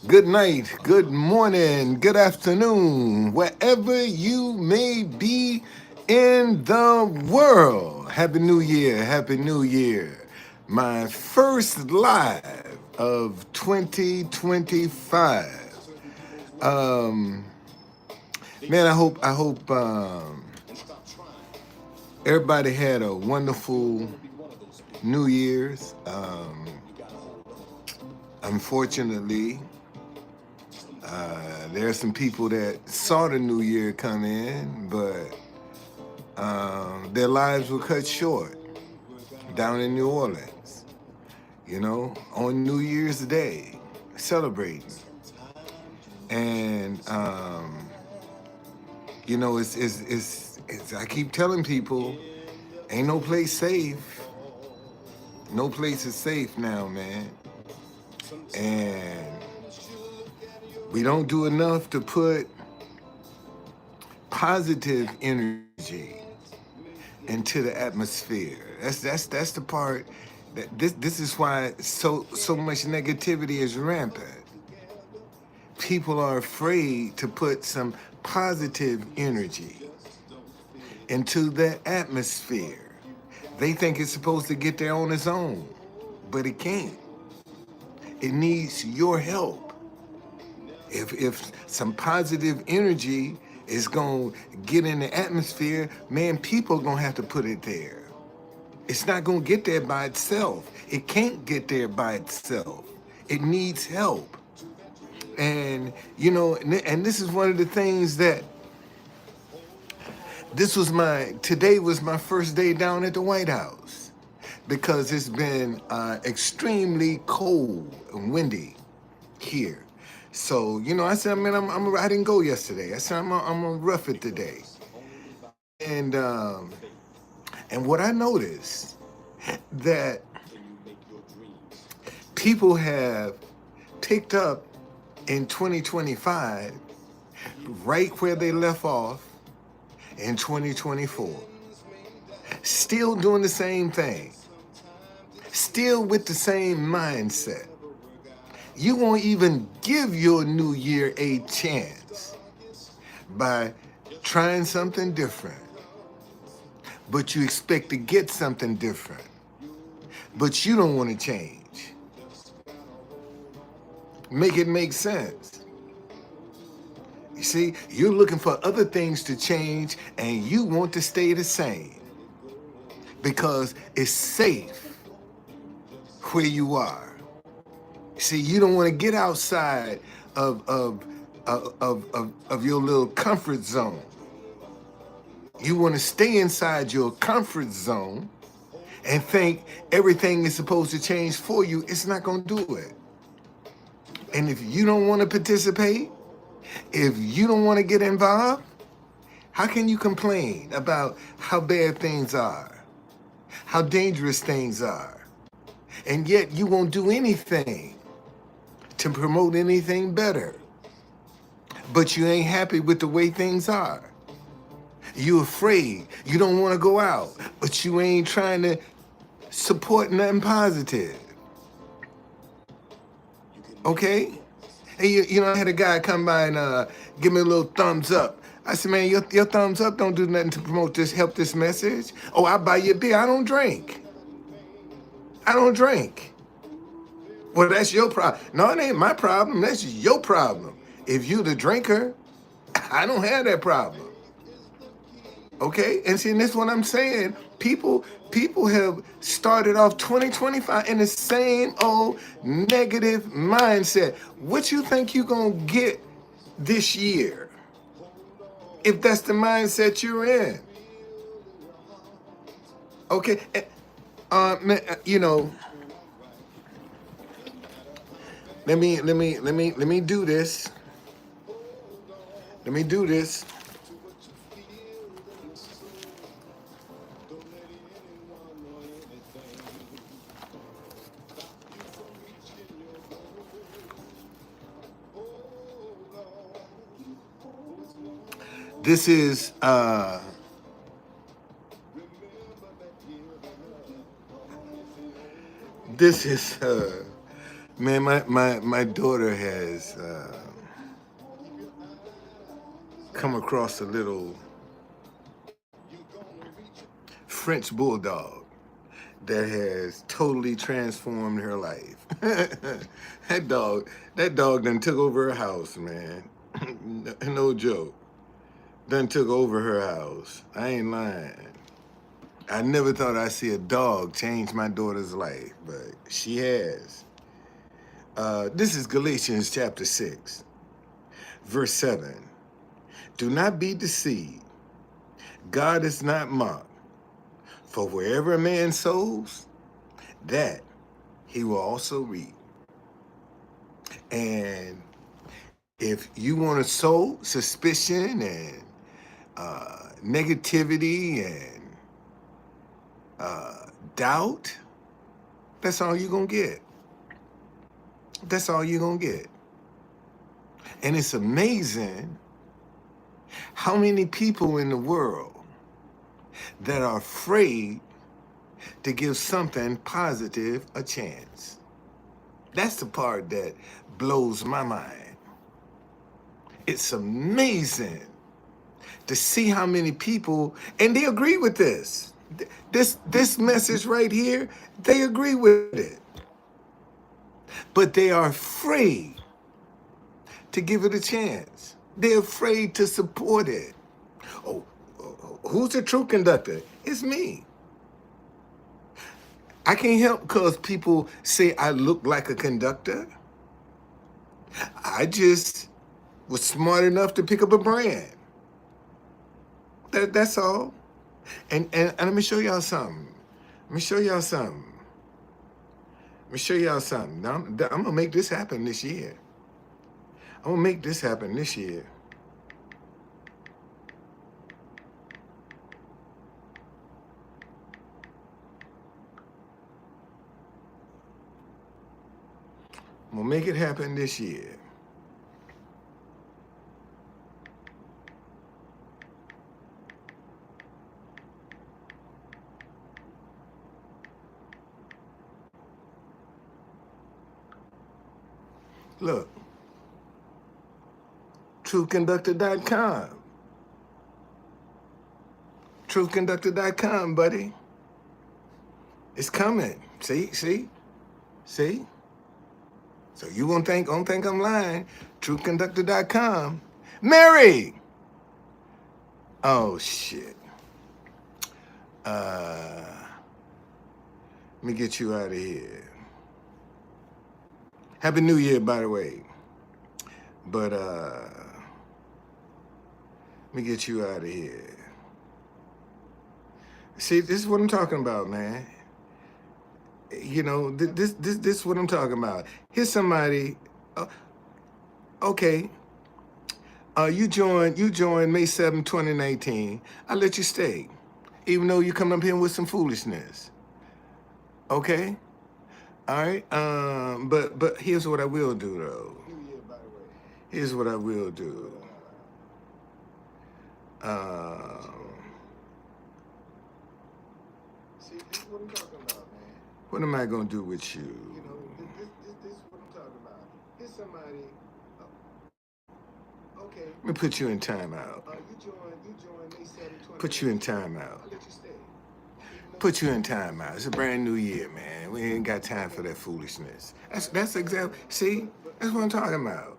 good night, good morning, good afternoon, wherever you may be in the world. Happy New Year, Happy New Year. My first live of 2025. Um, man, I hope everybody had a wonderful New Year's. Unfortunately, there are some people that saw the new year come in, but their lives were cut short down in New Orleans, on New Year's Day, celebrating. And, I keep telling people, ain't no place safe. No place is safe now, man. And we don't do enough to put positive energy into the atmosphere. That's the part that this is why so much negativity is rampant. People are afraid to put some positive energy into the atmosphere. They think it's supposed to get there on its own, but it can't. It needs your help. If some positive energy is going to get in the atmosphere, man, people are going to have to put it there. It's not going to get there by itself. It can't get there by itself. It needs help. And, and this is one of the things that today was my first day down at the White House because it's been extremely cold and windy here. So, I said, man, I didn't go yesterday. I said, I'm gonna rough it today. And what I noticed that people have picked up in 2025 right where they left off in 2024. Still doing the same thing. Still with the same mindset. You won't even give your new year a chance by trying something different. But you expect to get something different. But you don't want to change. Make it make sense. You see, you're looking for other things to change and you want to stay the same because it's safe where you are. See, you don't want to get outside of your little comfort zone. You want to stay inside your comfort zone and think everything is supposed to change for you. It's not going to do it. And if you don't want to participate, if you don't want to get involved, how can you complain about how bad things are, how dangerous things are, and yet you won't do anything to promote anything better? But you ain't happy with the way things are. You're afraid. You don't want to go out, but you ain't trying to support nothing positive. Okay? And I had a guy come by and give me a little thumbs up. I said, man, your thumbs up don't do nothing to promote this, help this message. Oh, I buy you a beer. I don't drink. Well, that's your problem. No, it ain't my problem. That's your problem. If you the drinker, I don't have that problem. Okay? And see, that's what I'm saying. People have started off 2025 in the same old negative mindset. What you think you're going to get this year if that's the mindset you're in? Okay? Let me do this. Let me do this. This is Man, my daughter has come across a little French bulldog that has totally transformed her life. That dog done took over her house, man. No joke. Done took over her house. I ain't lying. I never thought I'd see a dog change my daughter's life, but she has. This is Galatians chapter 6, verse 7. Do not be deceived. God is not mocked. For wherever a man sows, that he will also reap. And if you want to sow suspicion and negativity and doubt, that's all you're going to get. That's all you're going to get. And it's amazing how many people in the world that are afraid to give something positive a chance. That's the part that blows my mind. It's amazing to see how many people, and they agree with this. This message right here, they agree with it. But they are afraid to give it a chance. They're afraid to support it. Oh, who's the true conductor? It's me. I can't help because people say I look like a conductor. I just was smart enough to pick up a brand. That's all. And let me show y'all something. Let me show y'all something. Let me show y'all something. Now, I'm going to make this happen this year. I'm going to make this happen this year. I'm going to make it happen this year. Look, truthconductor.com. Truthconductor.com, buddy. It's coming. See? So you won't think I'm lying. Truthconductor.com. Mary! Oh, shit. Let me get you out of here. Happy New Year, by the way. But let me get you out of here. See, this is what I'm talking about, man. You know, this is what I'm talking about. Here's somebody. Okay. You joined May 7, 2019. I let you stay, even though you come up here with some foolishness. Okay. All right. But here's what I will do though. Here's what I will do. See, this is what I'm talking about, man. What am I gonna do with you? You know, this is what I'm talking about. Here's somebody. Okay. Let me put you in timeout. You joined May 7, put you in timeout. I'll let you stay. Put you in timeout. It's a brand new year, man. We ain't got time for that foolishness. That's exactly. See, that's what I'm talking about.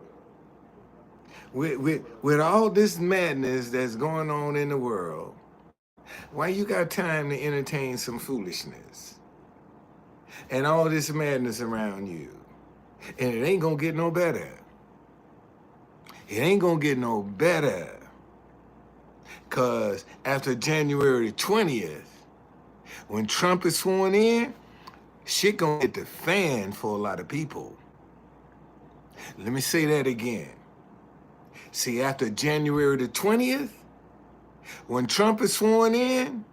With all this madness that's going on in the world, why you got time to entertain some foolishness and all this madness around you? And it ain't gonna get no better. It ain't gonna get no better. Cause after January 20th, when Trump is sworn in, shit gonna hit the fan for a lot of people. Let me say that again. See, after January the 20th, when Trump is sworn in,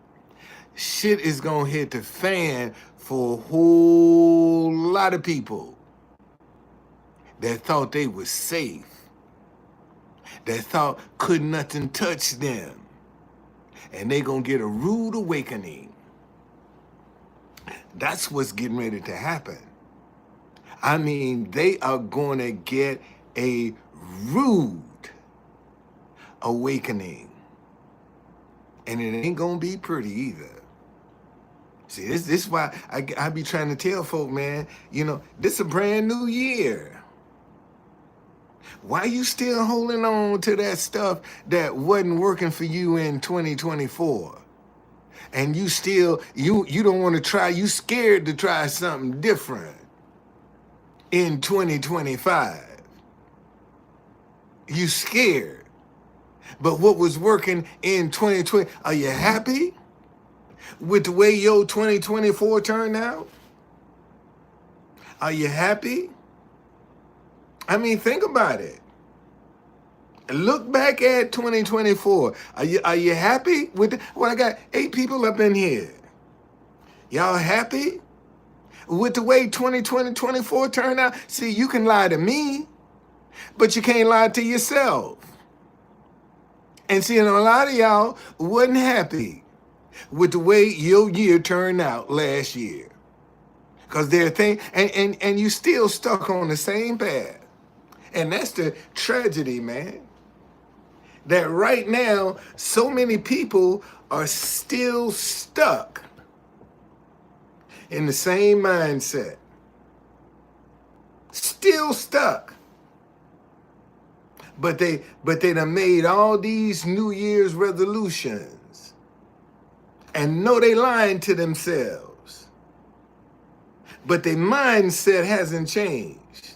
shit is gonna hit the fan for a whole lot of people that thought they was safe, that thought could nothing touch them, and they gonna get a rude awakening. That's what's getting ready to happen. I mean, they are going to get a rude awakening. And it ain't going to be pretty either. See, this is why I be trying to tell folk, man, this is a brand new year. Why you still holding on to that stuff that wasn't working for you in 2024? And you still, you don't want to try, you scared to try something different in 2025. You scared. But what was working in 2020, are you happy with the way your 2024 turned out? Are you happy? I mean, think about it. Look back at 2024. Are you happy with it? Well, I got 8 people up in here. Y'all happy with the way 2024 turned out? See, you can lie to me, but you can't lie to yourself. And see, a lot of y'all wasn't happy with the way your year turned out last year. Because there are things, and you still stuck on the same path. And that's the tragedy, man. That right now, so many people are still stuck in the same mindset. Still stuck. But they done made all these New Year's resolutions and know they lying to themselves. But their mindset hasn't changed.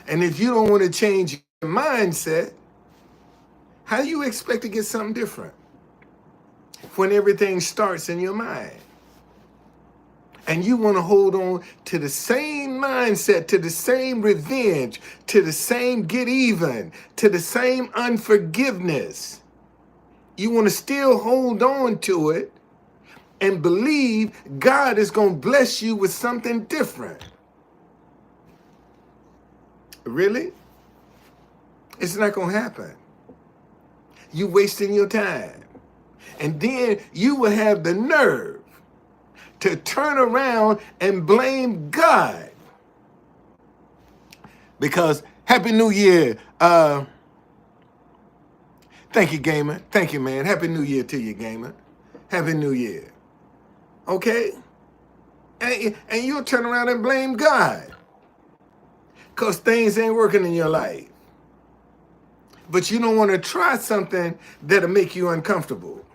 And if you don't want to change your mindset, how do you expect to get something different when everything starts in your mind? And you want to hold on to the same mindset, to the same revenge, to the same get even, to the same unforgiveness. You want to still hold on to it and believe God is going to bless you with something different. Really? It's not going to happen. You wasting your time. And then you will have the nerve to turn around and blame God. Because Happy New Year. Thank you, gamer. Thank you, man. Happy New Year to you, gamer. Happy New Year. Okay? And you'll turn around and blame God. Because things ain't working in your life. But you don't want to try something that'll make you uncomfortable.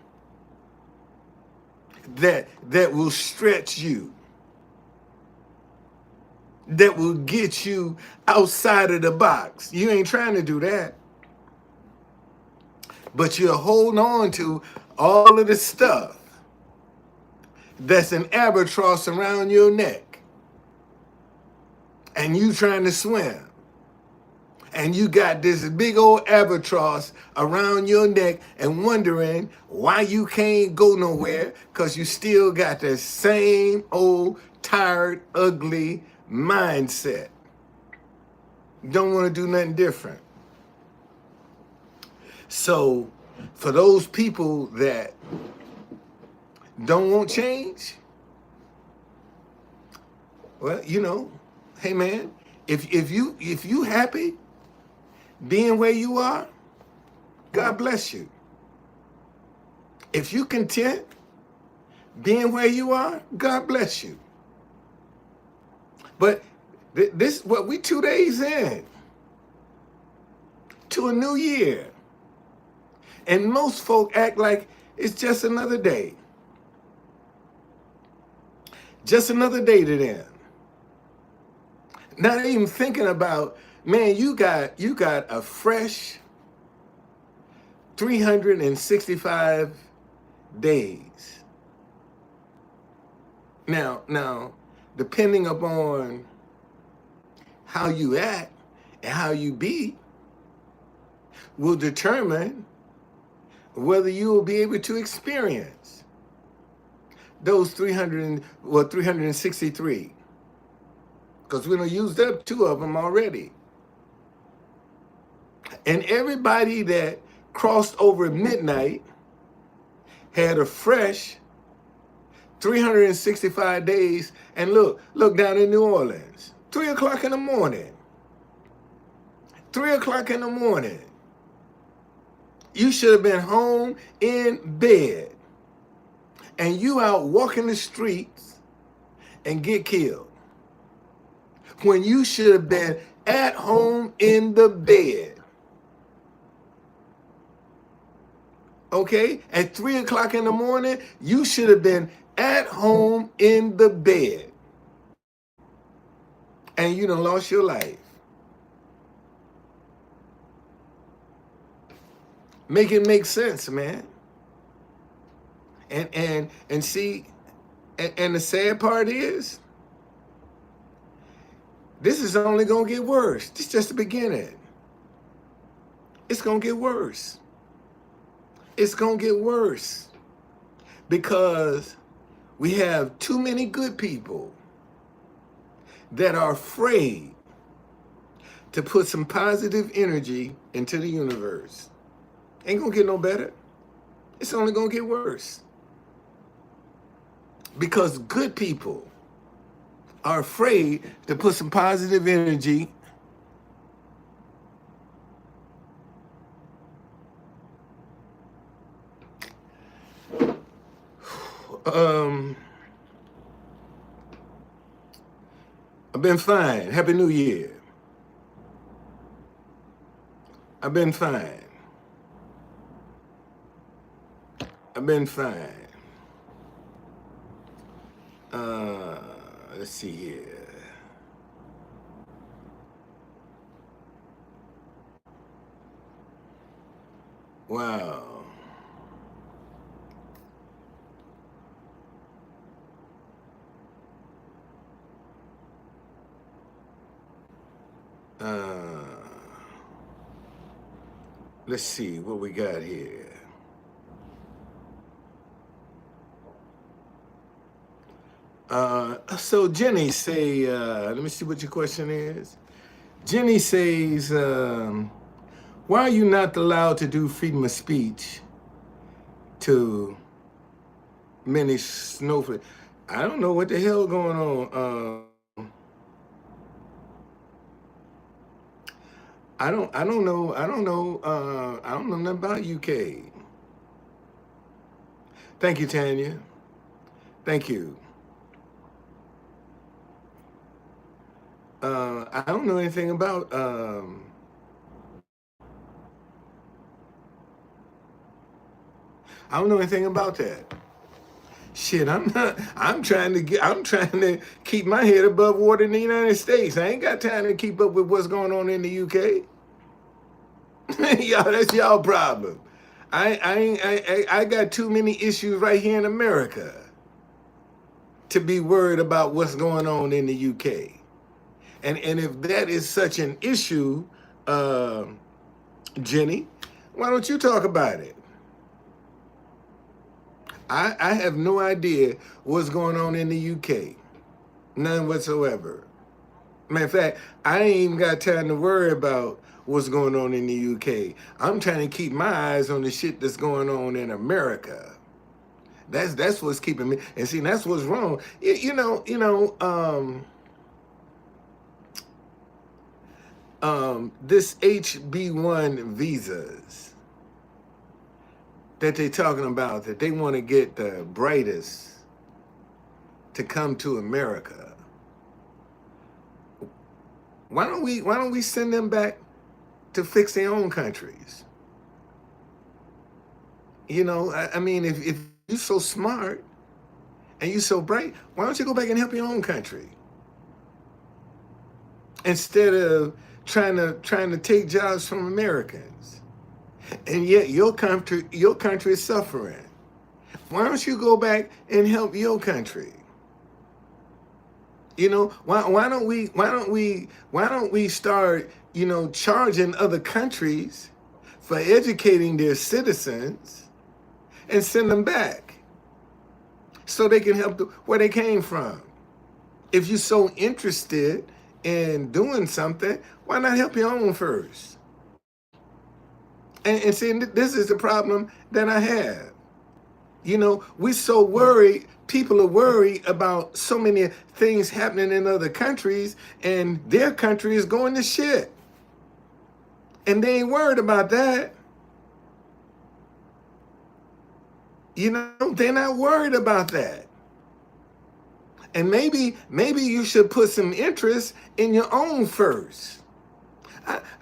That will stretch you. That will get you outside of the box. You ain't trying to do that. But you'll hold on to all of the stuff that's an albatross around your neck. And you trying to swim. And you got this big old albatross around your neck and wondering why you can't go nowhere because you still got the same old tired, ugly mindset. Don't want to do nothing different. So for those people that don't want change, well, hey man, if you happy being where you are, God bless you. If you content being where you are, God bless you. But this, what we 2 days in to a new year. And most folk act like it's just another day. Just another day to them. Not even thinking about, man, you got a fresh 365 days. Now, depending upon how you act and how you be, will determine whether you will be able to experience those 363. Because we done used up 2 of them already. And everybody that crossed over midnight had a fresh 365 days. And look down in New Orleans. 3 o'clock in the morning. 3 o'clock in the morning. You should have been home in bed. And you out walking the streets and get killed. When you should have been at home in the bed. Okay? At 3 o'clock in the morning, you should have been at home in the bed. And you done lost your life. Make it make sense, man. And see, and the sad part is, this is only gonna get worse. This is just the beginning. It's gonna get worse. It's gonna get worse. Because we have too many good people that are afraid to put some positive energy into the universe. Ain't gonna get no better. It's only gonna get worse. Because good people are afraid to put some positive energy I've been fine. Happy New Year. I've been fine. I've been fine. Let's see here. Wow. Let's see what we got here. So Jenny say, let me see what your question is. Jenny says, why are you not allowed to do freedom of speech to many snowflakes? I don't know what the hell going on. I don't know nothing about UK. Thank you, Tanya. Thank you. I don't know anything about I don't know anything about that. Shit, I'm trying to keep my head above water in the United States. I ain't got time to keep up with what's going on in the UK. Y'all, that's y'all problem. I got too many issues right here in America to be worried about what's going on in the UK. And if that is such an issue, Jenny, why don't you talk about it? I have no idea what's going on in the UK. None whatsoever. Matter of fact, I ain't even got time to worry about what's going on in the UK. I'm trying to keep my eyes on the shit that's going on in America. That's what's keeping me. And see, that's what's wrong. This HB1 visas that they talking about, that they want to get the brightest to come to America. Why don't we send them back to fix their own countries? You know, I mean, if you're so smart and you're so bright, why don't you go back and help your own country? Instead of trying to take jobs from Americans. And yet your country is suffering. Why don't you go back and help your country? You know, why don't we start, charging other countries for educating their citizens and send them back so they can help where they came from? If you're so interested in doing something, why not help your own first? And see, this is the problem that I have. You know, we're so worried. People are worried about so many things happening in other countries, and their country is going to shit. And they ain't worried about that. You know, they're not worried about that. And maybe you should put some interest in your own first.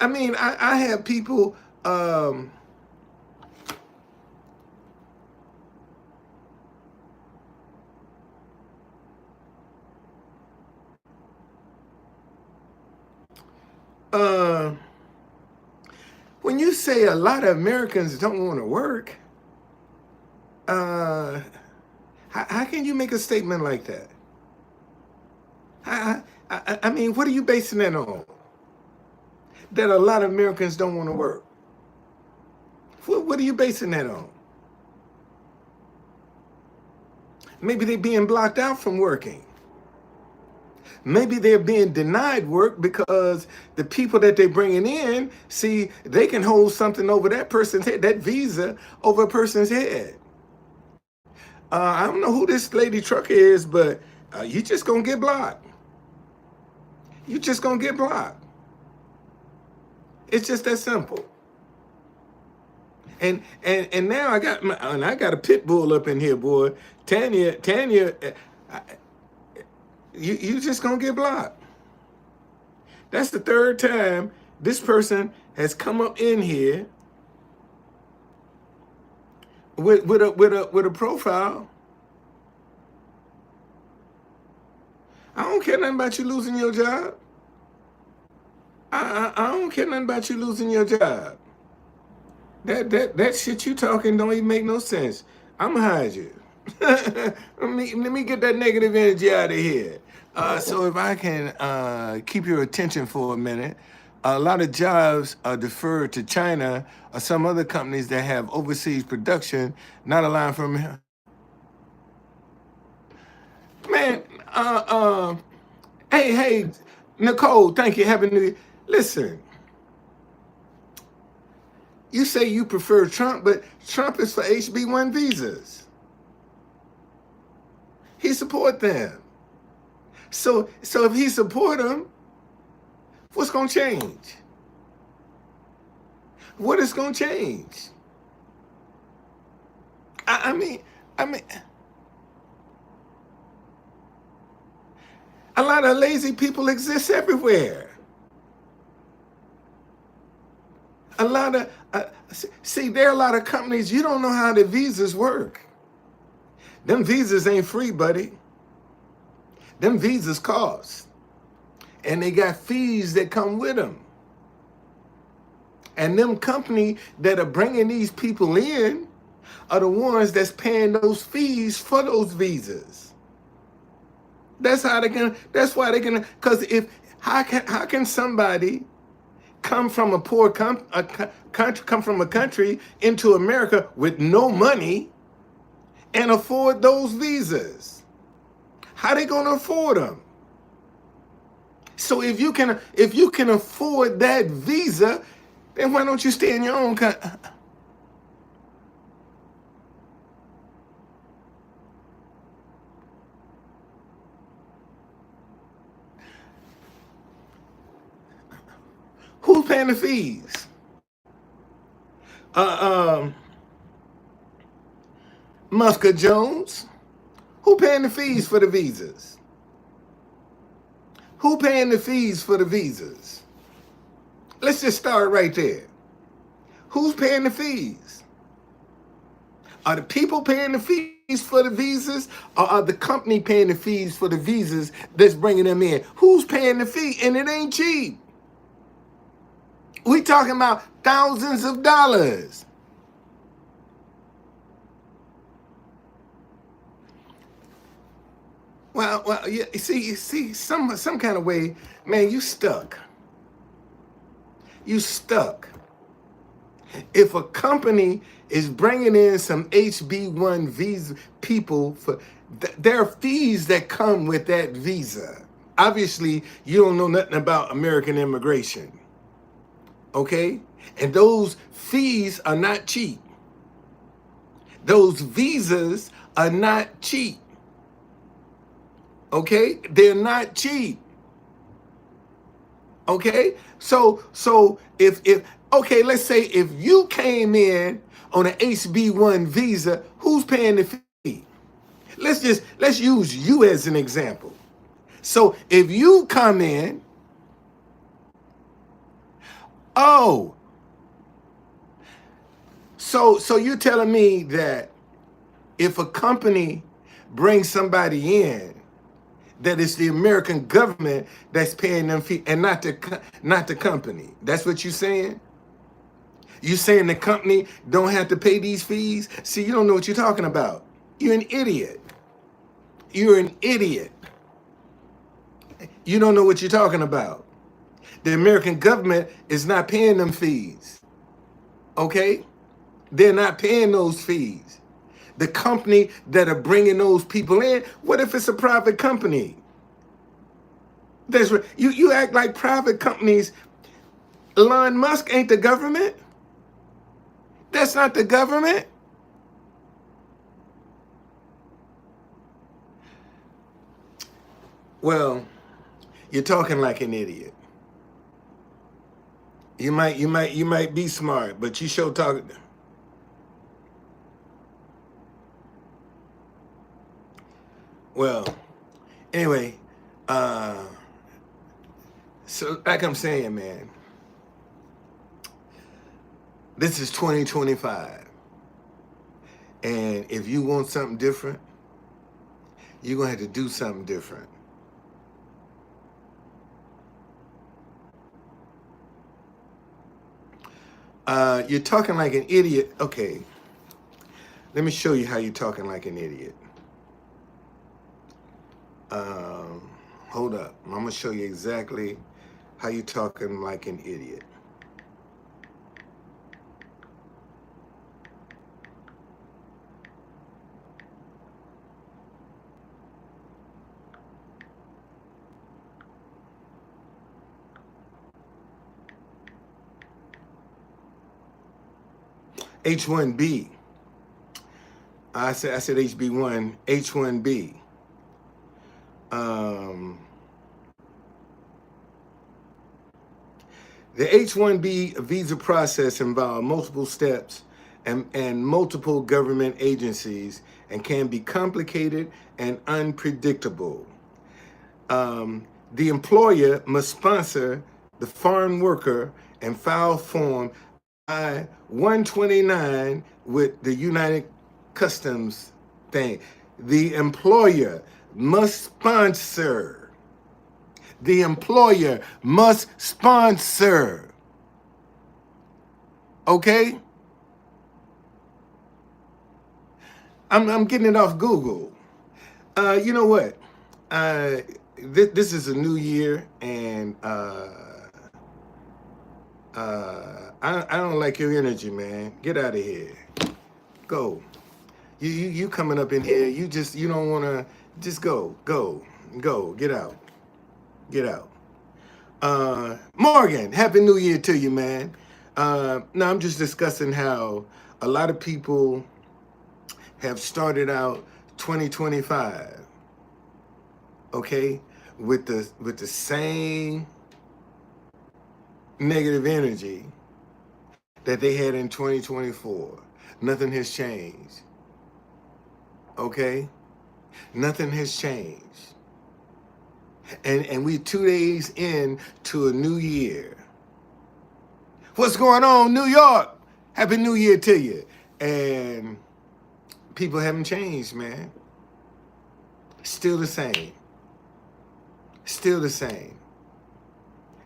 I mean, I have people. Uh, when you say a lot of Americans don't want to work, uh, how can you make a statement like that? I mean, what are you basing that on? That a lot of Americans don't want to work. What are you basing that on? Maybe they're being blocked out from working. Maybe they're being denied work because the people that they're bringing in, see, they can hold something over that person's head, that visa over a person's head. I don't know who this lady trucker is, but you just gonna get blocked. You just gonna get blocked. It's just that simple. And now I got a pit bull up in here, boy. Tanya, you just gonna get blocked. That's the third time this person has come up in here with a profile. I don't care nothing about you losing your job. I don't care nothing about you losing your job. That shit you talking don't even make no sense. I'ma hide you. let me get that negative energy out of here. So if I can keep your attention for a minute, a lot of jobs are deferred to China or some other companies that have overseas production, not allowing from here. Man, hey, Nicole, thank you. Happy New Year. Listen, you say you prefer Trump, but Trump is for HB1 visas. He support them. So if he support them, what's gonna change? What is gonna change? I mean, a lot of lazy people exist everywhere. A lot of see, there are a lot of companies, you don't know how the visas work. Them visas ain't free, buddy. Them visas cost. And they got fees that come with them. And them company that are bringing these people in are the ones that's paying those fees for those visas. That's why they can, because how can somebody come from a poor come from a country into America with no money and afford those visas? How they gonna afford them? So if you can afford that visa, then why don't you stay in your own country? Who's paying the fees? Muska Jones. Who paying the fees for the visas? Who paying the fees for the visas? Let's just start right there. Who's paying the fees? Are the people paying the fees for the visas, or are the company paying the fees for the visas that's bringing them in? Who's paying the fee? And it ain't cheap. We talking about thousands of dollars. Well, yeah. You see, some kind of way, man. You stuck. You stuck. If a company is bringing in some HB1 visa people for, there are fees that come with that visa. Obviously, you don't know nothing about American immigration. Okay? And those fees are not cheap. Those visas are not cheap. Okay? They're not cheap. Okay? So if okay, let's say if you came in on an HB1 visa, who's paying the fee? Let's use you as an example. So if you come in, oh, so you're telling me that if a company brings somebody in, that it's the American government that's paying them fee and not the company. That's what you're saying? You saying the company don't have to pay these fees? See, you don't know what you're talking about. You're an idiot. You're an idiot. You don't know what you're talking about. The American government is not paying them fees. Okay? They're not paying those fees. The company that are bringing those people in, what if it's a private company? You act like private companies. Elon Musk ain't the government. That's not the government. Well, you're talking like an idiot. You might be smart, but you sure talking. Well, anyway, so like I'm saying, man, this is 2025. And if you want something different, you're going to have to do something different. You're talking like an idiot. Okay, let me show you how you're talking like an idiot. Hold up. I'm going to show you exactly how you're talking like an idiot. H1B. I said HB1, H1B. The H-1B visa process involves multiple steps and multiple government agencies and can be complicated and unpredictable. The employer must sponsor the foreign worker and file Form I-129 with the United Customs thing. The employer must sponsor. The employer must sponsor. Okay? I'm getting it off Google. You know what? This is a new year, and I don't like your energy, man. Get out of here. Go. You coming up in here? You don't want to. Just go. Get out. Get out. Morgan, Happy New Year to you, man. Now I'm just discussing how a lot of people have started out 2025, okay, with the same negative energy that they had in 2024. Nothing has changed. Okay? Nothing has changed. And we're 2 days into a new year. What's going on, New York? Happy New Year to you. And people haven't changed, man. Still the same. Still the same.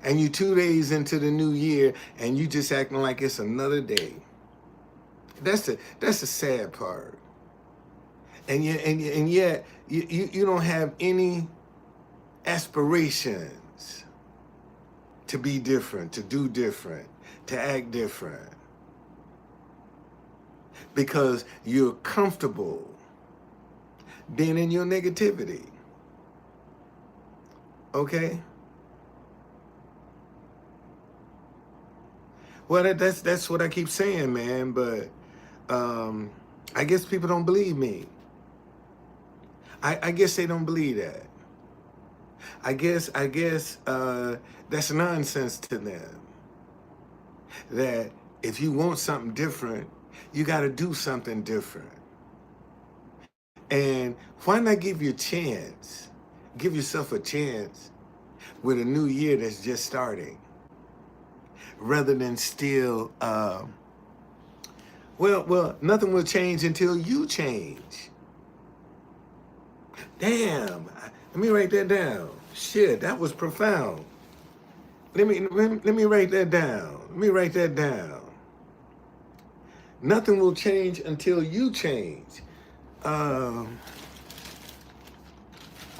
And you 2 days into the new year and you just acting like it's another day. That's the sad part. And yet you don't have any aspirations to be different, to do different, to act different. Because you're comfortable being in your negativity. Okay? Well, that's what I keep saying, man. But I guess people don't believe me. I guess they don't believe that. I guess that's nonsense to them. That if you want something different, you got to do something different. And why not give you a chance? Give yourself a chance with a new year that's just starting, rather than still. Well, nothing will change until you change. Damn. Let me write that down. Shit, that was profound. Let me write that down. Let me write that down. Nothing will change until you change. My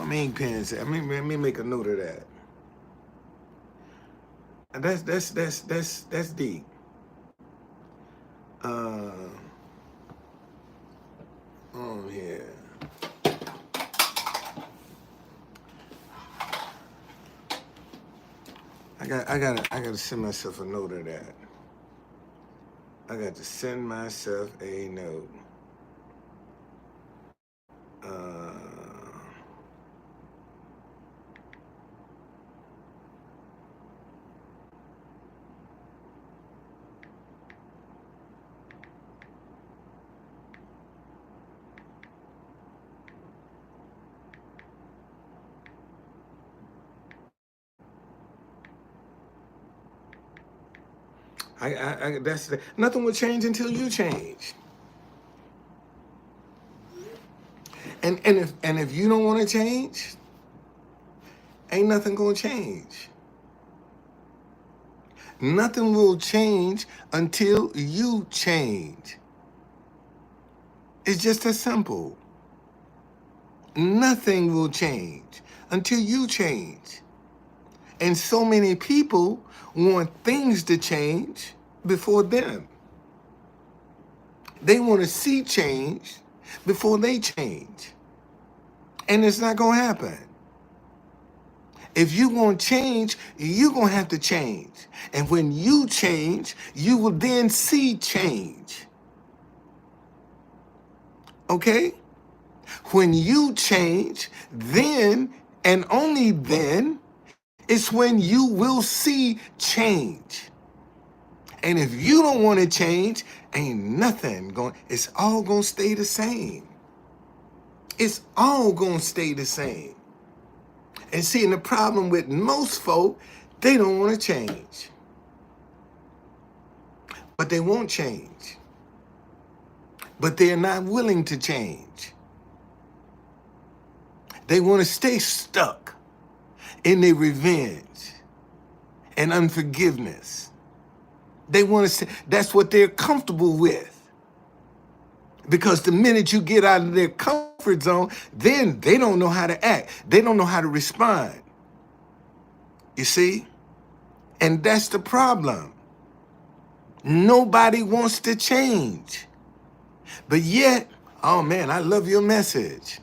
main pen said. Let me make a note of that. That's deep. On here. I gotta send myself a note of that. I got to send myself a note. Nothing will change until you change. And if you don't want to change, ain't nothing gonna change. Nothing will change until you change. It's just as simple. Nothing will change until you change. And so many people want things to change before them. They want to see change before they change. And it's not going to happen. If you want to change, you're going to have to change. And when you change, you will then see change. Okay? When you change, then and only then, it's when you will see change. And if you don't want to change, ain't nothing going, it's all going to stay the same. It's all going to stay the same. And seeing the problem with most folk, they don't want to change. But they won't change. But they're not willing to change. They want to stay stuck in their revenge and unforgiveness. They want to say that's what they're comfortable with. Because the minute you get out of their comfort zone, then they don't know how to act. They don't know how to respond. You see? And that's the problem. Nobody wants to change. But yet, oh man, I love your message.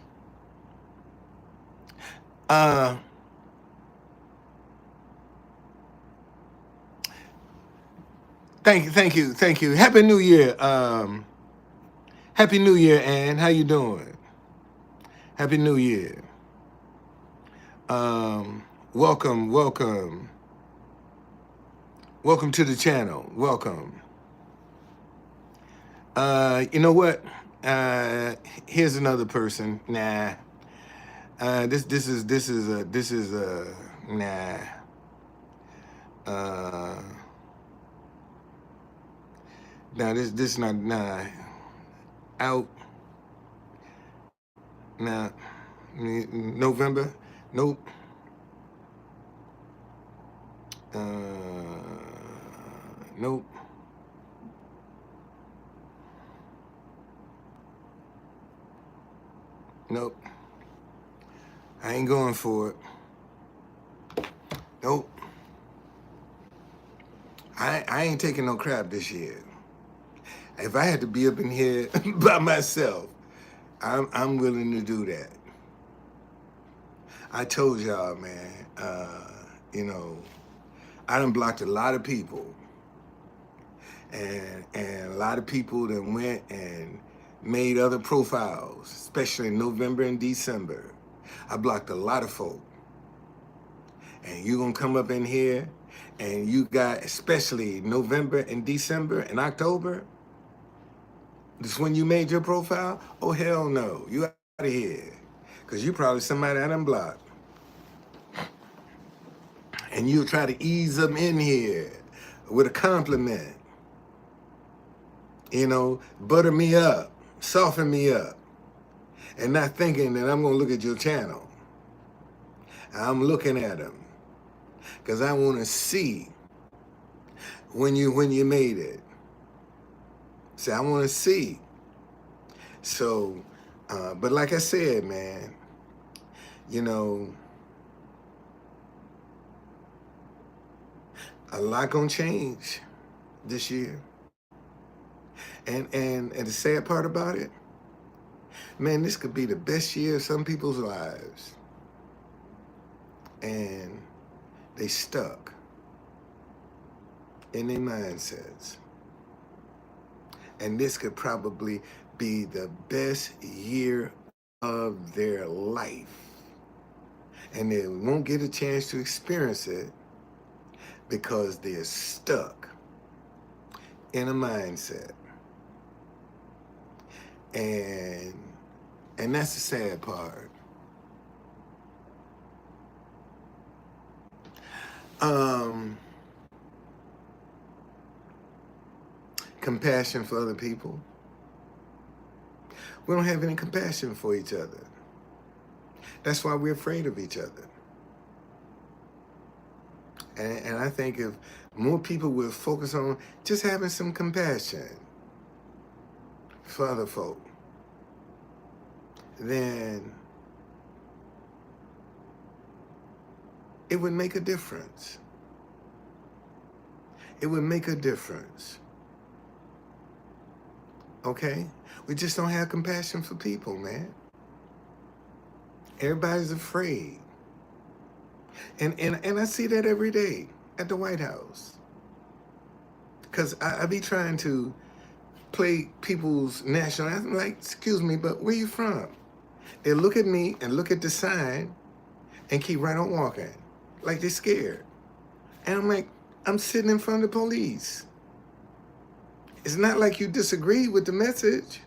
Thank you. Happy New Year. Happy New Year, Ann. How you doing? Happy New Year. Welcome. Welcome to the channel. Welcome. You know what? Here's another person. Nah. This is nah. Nah, this not nah. Out. Nah. November. Nope. Nope. Nope. I ain't going for it. Nope. I ain't taking no crap this year. If I had to be up in here by myself, I'm willing to do that. I told y'all, man, you know, I done blocked a lot of people. And a lot of people that went and made other profiles, especially in November and December. I blocked a lot of folk. And you gonna come up in here and you got, especially November and December and October, this when you made your profile? Oh, hell no. You out of here. Because you probably somebody I done blocked. And you'll try to ease them in here with a compliment. You know, butter me up, soften me up. And not thinking that I'm going to look at your channel. I'm looking at them. Because I want to see when you made it. See, I want to see. So, but like I said, man, you know, a lot gonna change this year. And the sad part about it, man, this could be the best year of some people's lives. And they stuck in their mindsets. And this could probably be the best year of their life. And they won't get a chance to experience it because they're stuck in a mindset. And that's the sad part. Compassion for other people. We don't have any compassion for each other. That's why we're afraid of each other. And I think if more people would focus on just having some compassion for other folk, then it would make a difference. It would make a difference. Okay? We just don't have compassion for people, man. Everybody's afraid. And I see that every day at the White House. Because I be trying to play people's national anthem, like, excuse me, but where you from? They look at me and look at the sign and keep right on walking, like they're scared. And I'm like, I'm sitting in front of the police. It's not like you disagree with the message.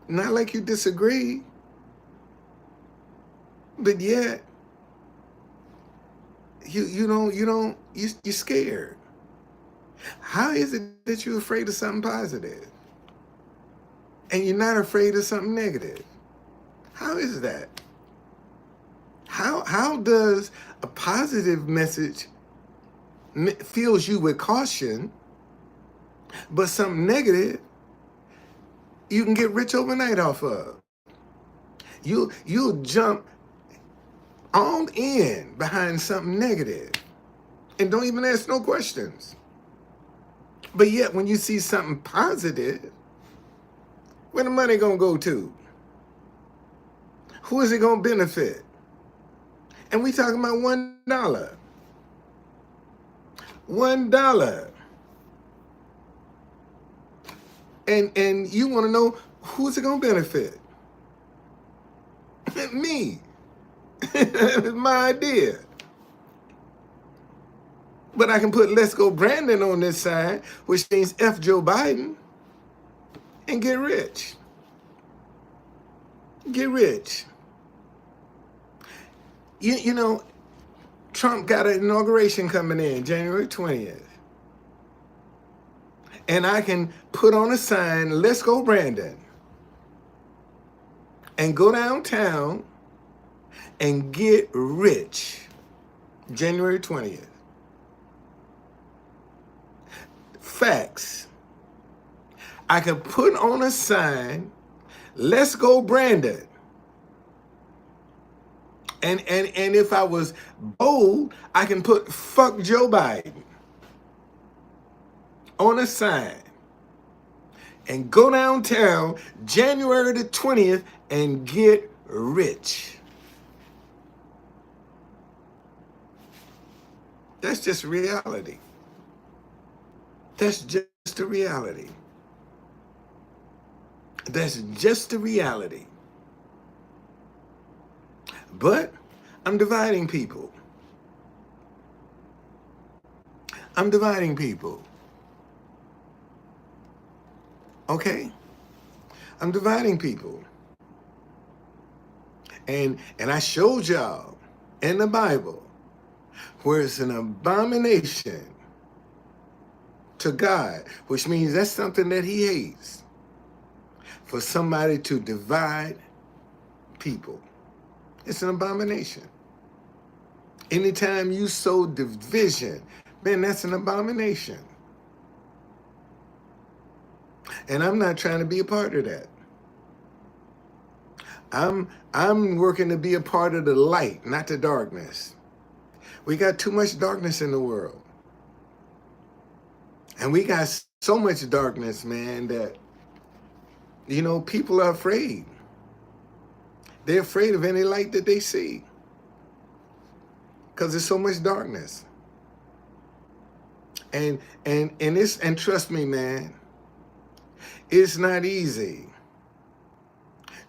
Not like you disagree. But yet, you're scared. How is it that you're afraid of something positive? And you're not afraid of something negative? How is that? How does a positive message fills you with caution, but something negative you can get rich overnight off of? You'll jump on in behind something negative and don't even ask no questions. But yet when you see something positive, where the money gonna go to? Who is it gonna benefit? And we talking about $1. $1. And you want to know who's it gonna benefit? Me. It's my idea. But I can put "Let's Go Brandon" on this side, which means F Joe Biden, and get rich. Get rich. You know, Trump got an inauguration coming in January 20th. And I can put on a sign, "Let's Go Brandon," and go downtown and get rich January 20th. Facts. I could put on a sign, "Let's Go Brandon." And if I was bold, I can put "Fuck Joe Biden" on a sign and go downtown January the 20th and get rich. That's just reality. That's just the reality. That's just the reality. But I'm dividing people. I'm dividing people. Okay? I'm dividing people. And I showed y'all in the Bible where it's an abomination to God, which means that's something that he hates, for somebody to divide people. It's an abomination. Anytime you sow division, man, that's an abomination. And I'm not trying to be a part of that. I'm working to be a part of the light, not the darkness. We got too much darkness in the world. And we got so much darkness, man, that, people are afraid. They're afraid of any light that they see because there's so much darkness. And trust me, man, it's not easy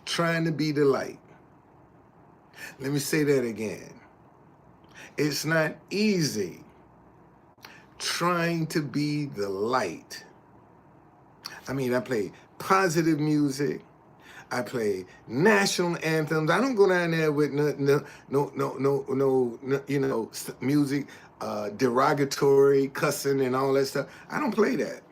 trying to be the light. Let me say that again. It's not easy trying to be the light. I mean, I play positive music. I play national anthems. I don't go down there with no music, derogatory, cussing and all that stuff. I don't play that.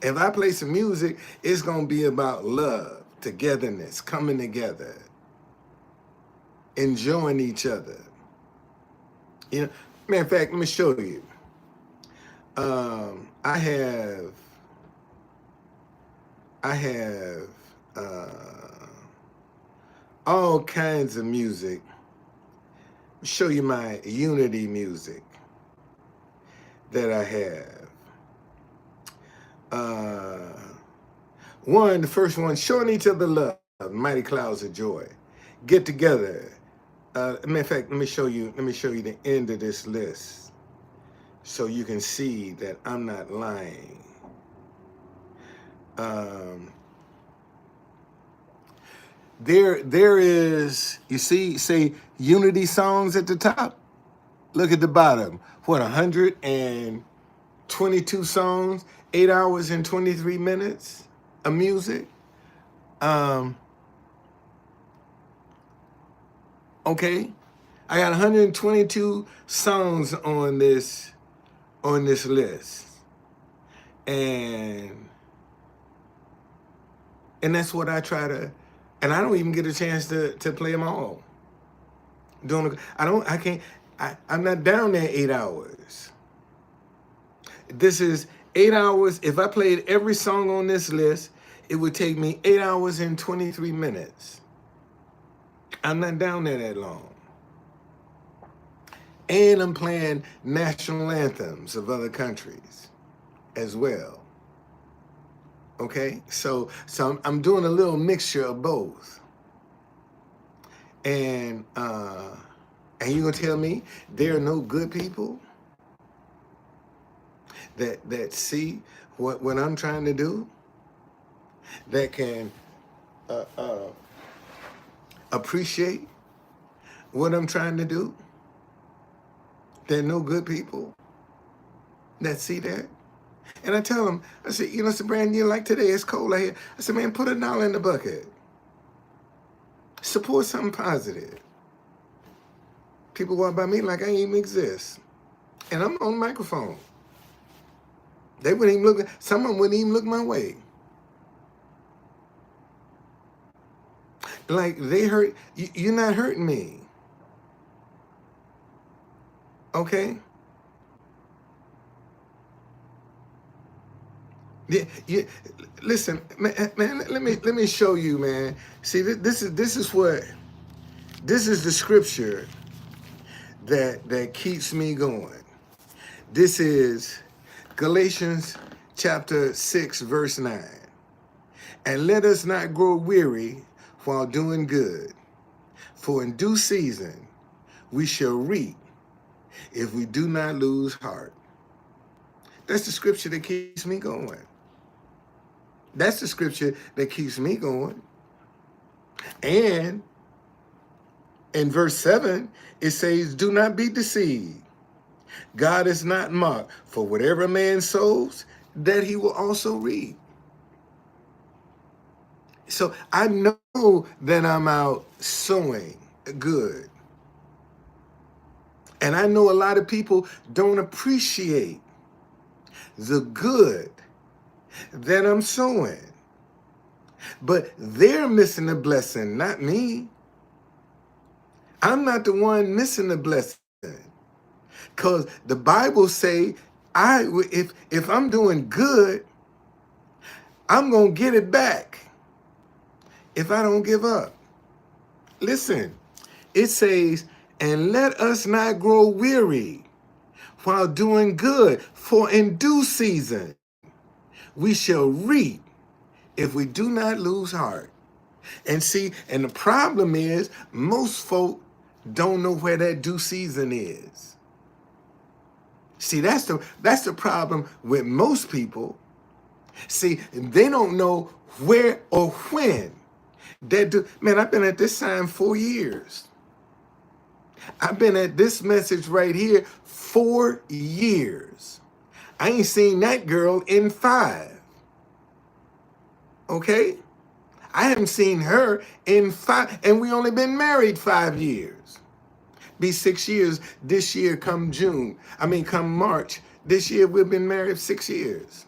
If I play some music, it's gonna be about love, togetherness, coming together, enjoying each other. Matter of fact, let me show you. I have all kinds of music. Show you my unity music that I have. The first one, showing each other love, mighty clouds of joy. Get together. Matter of fact, let me show you the end of this list so you can see that I'm not lying. There is, you see, say unity songs at the top. Look at the bottom. What, 122 songs, 8 hours and 23 minutes of music. Okay, I got 122 songs on this list, and that's what I try to. And I don't even get a chance to play them all. I'm not down there 8 hours. This is 8 hours. If I played every song on this list, it would take me 8 hours and 23 minutes. I'm not down there that long. And I'm playing national anthems of other countries as well. Okay, so I'm doing a little mixture of both. And you gonna tell me there are no good people that see what I'm trying to do, that can appreciate what I'm trying to do? There are no good people that see that. And I tell them, I said, Brandon, like today, it's cold out here. I said, man, put $1 in the bucket. Support something positive. People walk by me like I ain't even exist. And I'm on the microphone. They wouldn't even look, some of them wouldn't even look my way. Like they hurt, you're not hurting me. Okay? Yeah, listen, man, let me show you, man. See, this is the scripture that keeps me going. This is Galatians chapter 6, verse 9. And let us not grow weary while doing good, for in due season we shall reap if we do not lose heart. That's the scripture that keeps me going. That's the scripture that keeps me going. And in verse 7, it says, do not be deceived. God is not mocked. For whatever man sows, that he will also reap. So I know that I'm out sowing good. And I know a lot of people don't appreciate the good that I'm sowing. But they're missing the blessing, not me. I'm not the one missing the blessing. Because the Bible say, if I'm doing good, I'm going to get it back if I don't give up. Listen, it says, and let us not grow weary while doing good, for in due season we shall reap if we do not lose heart. And see, and the problem is most folk don't know where that due season is. See, that's the problem with most people. See, they don't know where or when that do. Man, I've been at this sign 4 years. I've been at this message right here 4 years. I ain't seen that girl in 5. Okay? I haven't seen her in 5, and we only been married 5 years. Be 6 years this year come June. Come March. This year we've been married 6 years.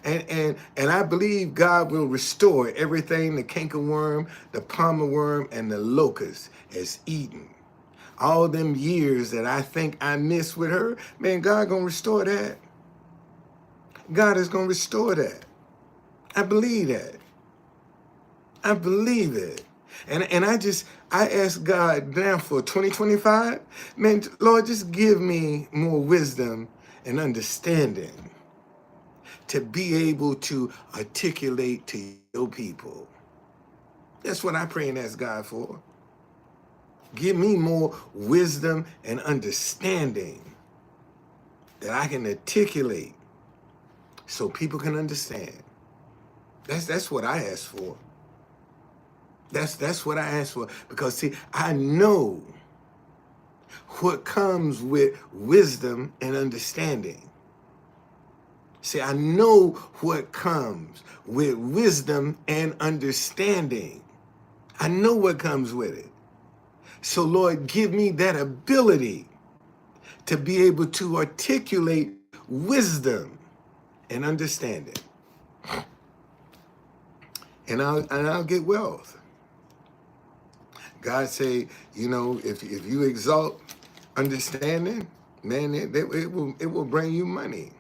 And I believe God will restore everything the cankerworm, the palmer worm, and the locust has eaten. All them years that I think I missed with her, man, God gonna restore that. God is gonna restore that. I believe that. I believe it. And I ask God now for 2025, man, Lord, just give me more wisdom and understanding to be able to articulate to your people. That's what I pray and ask God for. Give me more wisdom and understanding that I can articulate so people can understand. That's what I ask for. That's what I ask for. Because see, I know what comes with wisdom and understanding. See, I know what comes with wisdom and understanding. I know what comes with it. So Lord, give me that ability to be able to articulate wisdom and understanding. And I'll get wealth. God say, if you exalt understanding, man, it will bring you money.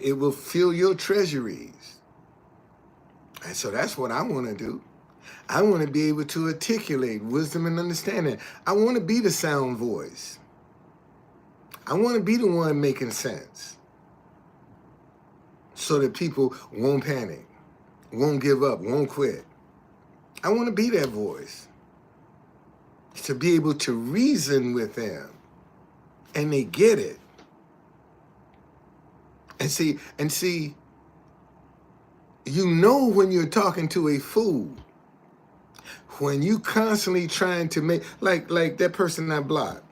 It will fill your treasuries. And so that's what I want to do. I want to be able to articulate wisdom and understanding. I want to be the sound voice. I want to be the one making sense so that people won't panic, won't give up, won't quit. I want to be that voice to be able to reason with them and they get it. And see, when you're talking to a fool, when you constantly trying to make, like that person I blocked,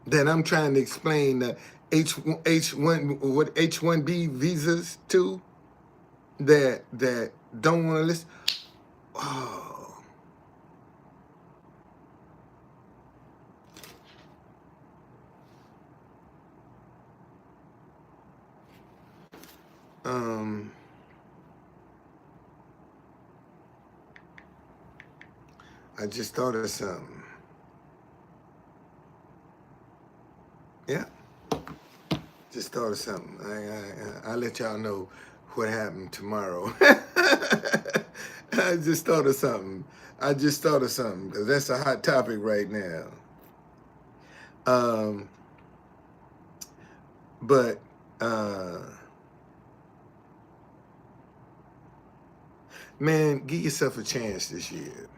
that I'm trying to explain the H1B visas to, that don't want to listen. Oh. I just thought of something. Yeah, just thought of something. I'll let y'all know what happened tomorrow. I just thought of something because that's a hot topic right now. But man, give yourself a chance this year.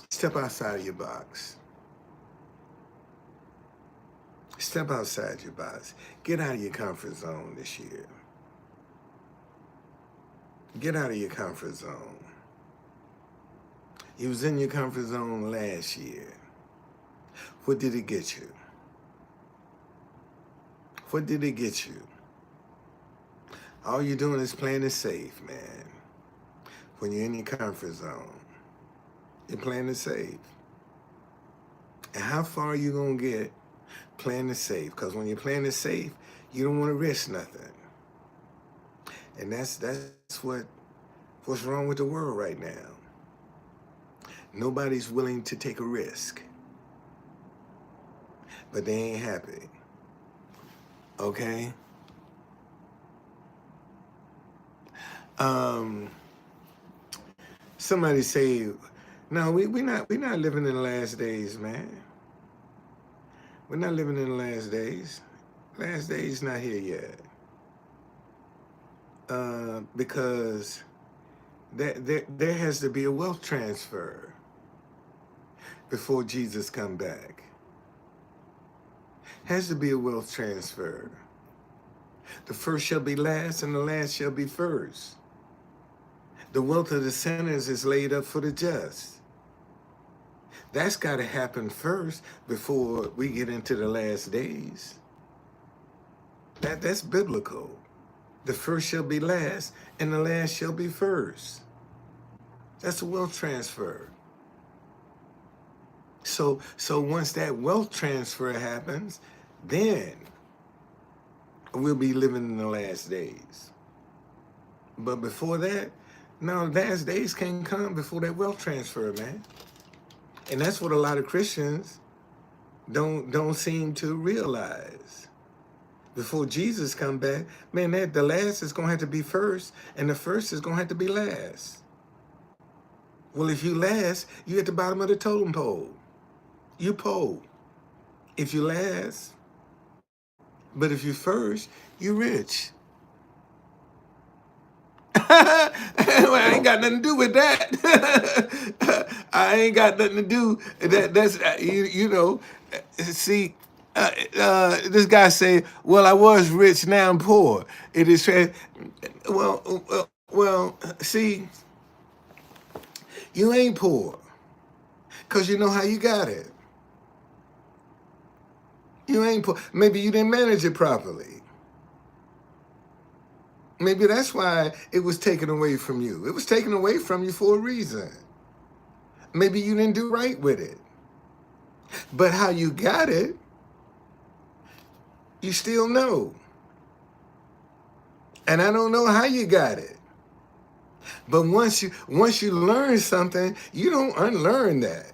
Step outside of your box. Step outside your box. Get out of your comfort zone this year. Get out of your comfort zone. You was in your comfort zone last year. What did it get you? What did it get you? All you're doing is playing it safe, man. When you're in your comfort zone, you're playing it safe. And how far are you going to get playing it safe? Because when you're playing it safe, you don't want to risk nothing. And that's what's wrong with the world right now. Nobody's willing to take a risk. But they ain't happy. Okay? Somebody say, no, we're not living in the last days, man. We're not living in the last days. Last days not here yet. Because there has to be a wealth transfer before Jesus come back. Has to be a wealth transfer. The first shall be last, and the last shall be first. The wealth of the sinners is laid up for the just. That's got to happen first before we get into the last days. That's biblical. The first shall be last, and the last shall be first. That's a wealth transfer. So once that wealth transfer happens, then we'll be living in the last days. But before that, no, last days can't come before that wealth transfer, man. And that's what a lot of Christians don't seem to realize. Before Jesus come back, man, the last is going to have to be first, and the first is going to have to be last. Well, if you last, you at the bottom of the totem pole. You pole. If you last, but if you first, you rich. I ain't got nothing to do with that. I ain't got nothing to do that. That's you know. See, this guy say, "Well, I was rich, now I'm poor." It is well. See, you ain't poor, cause you know how you got it. You ain't poor. Maybe you didn't manage it properly. Maybe that's why it was taken away from you. It was taken away from you for a reason. Maybe you didn't do right with it. But how you got it, you still know. And I don't know how you got it. But once you learn something, you don't unlearn that.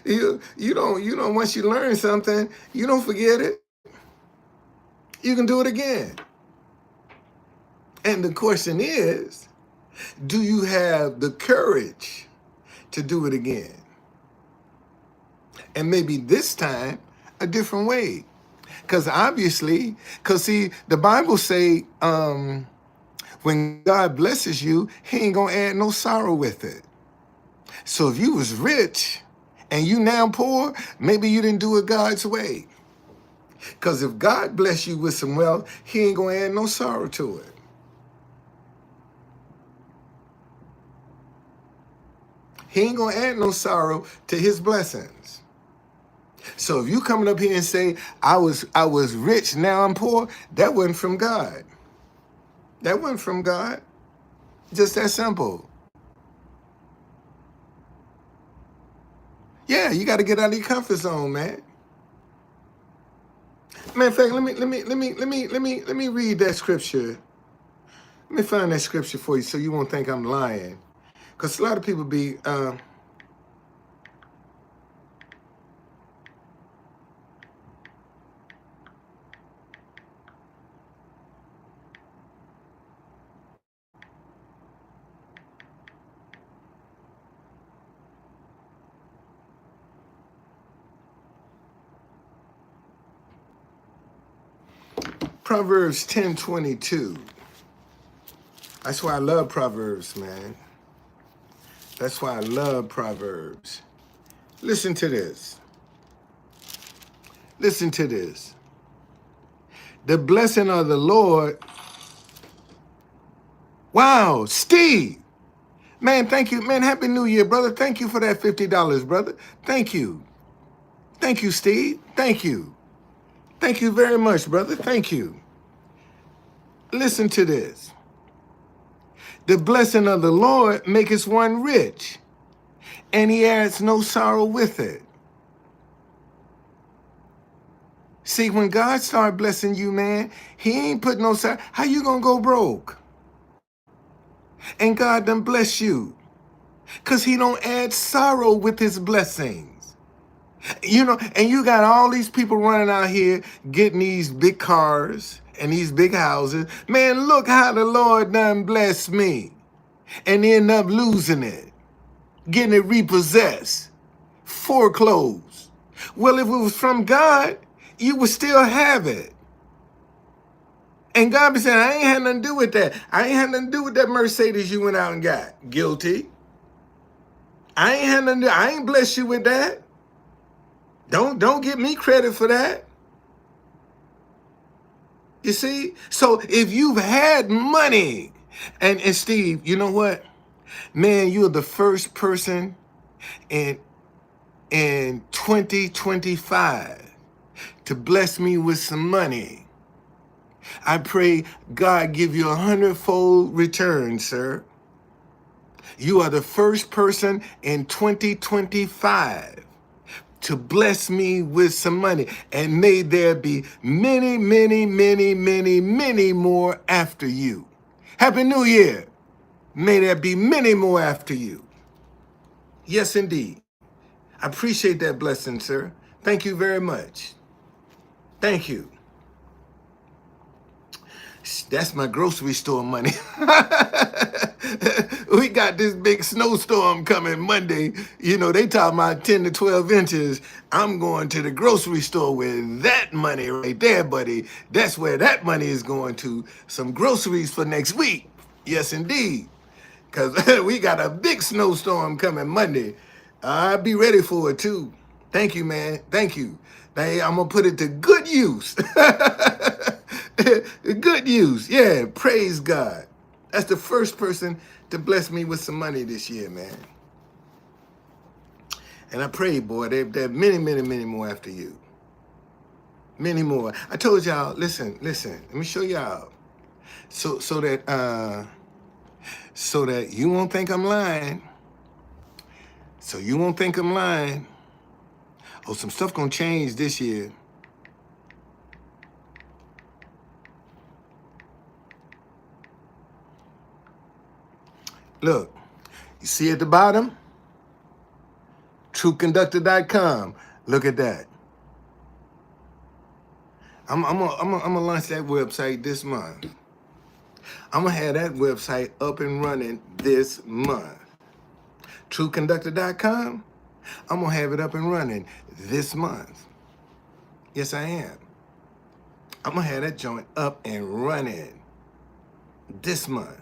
you don't once you learn something, you don't forget it. You can do it again. And the question is, do you have the courage to do it again? And maybe this time, a different way. Because see, the Bible say, when God blesses you, he ain't going to add no sorrow with it. So if you was rich and you now poor, maybe you didn't do it God's way. Because if God bless you with some wealth, he ain't going to add no sorrow to it. He ain't going to add no sorrow to his blessings. So if you coming up here and say, I was rich, now I'm poor, that wasn't from God. That wasn't from God. Just that simple. Yeah, you got to get out of your comfort zone, man. Matter of fact, let me read that scripture. Let me find that scripture for you so you won't think I'm lying. Because a lot of people be Proverbs 10:22. That's why I love Proverbs, man. That's why I love Proverbs. Listen to this. Listen to this. The blessing of the Lord. Wow, Steve. Man, thank you. Man, Happy New Year, brother. Thank you for that $50, brother. Thank you. Thank you, Steve. Thank you. Thank you very much, brother. Thank you. Listen to this. The blessing of the Lord maketh one rich, and he adds no sorrow with it. See, when God start blessing you, man, he ain't put no sorrow. How you gonna go broke? And God done bless you, because he don't add sorrow with his blessings. You know, and you got all these people running out here getting these big cars and these big houses. Man, look how the Lord done blessed me. And end up losing it, getting it repossessed, foreclosed. Well, if it was from God, you would still have it. And God be saying, I ain't had nothing to do with that. I ain't had nothing to do with that Mercedes you went out and got. Guilty. I ain't had nothing to do. I ain't blessed you with that. Don't give me credit for that. You see? So if you've had money, and Steve, you know what? Man, you're the first person in 2025 to bless me with some money. I pray God give you 100-fold return, sir. You are the first person in 2025 to bless me with some money. And may there be many, many, many, many, many more after you. Happy New Year. May there be many more after you. Yes, indeed. I appreciate that blessing, sir. Thank you very much. Thank you. That's my grocery store money. We got this big snowstorm coming Monday. You know, they talking about 10 to 12 inches. I'm going to the grocery store with that money right there, buddy. That's where that money is going to. Some groceries for next week. Yes, indeed. Because we got a big snowstorm coming Monday. I'll be ready for it, too. Thank you, man. Thank you. Hey, I'm going to put it to good use. Good use. Yeah, praise God. That's the first person to bless me with some money this year, man. And I pray, boy, there are many, many, many more after you. Many more. I told y'all, listen, let me show y'all. So that you won't think I'm lying. So you won't think I'm lying. Oh, some stuff gonna change this year. Look, you see at the bottom? truthconductor.com. Look at that. I'm gonna launch that website this month. I'm gonna have that website up and running this month. truthconductor.com. I'm gonna have it up and running this month. Yes, I am. I'm gonna have that joint up and running this month.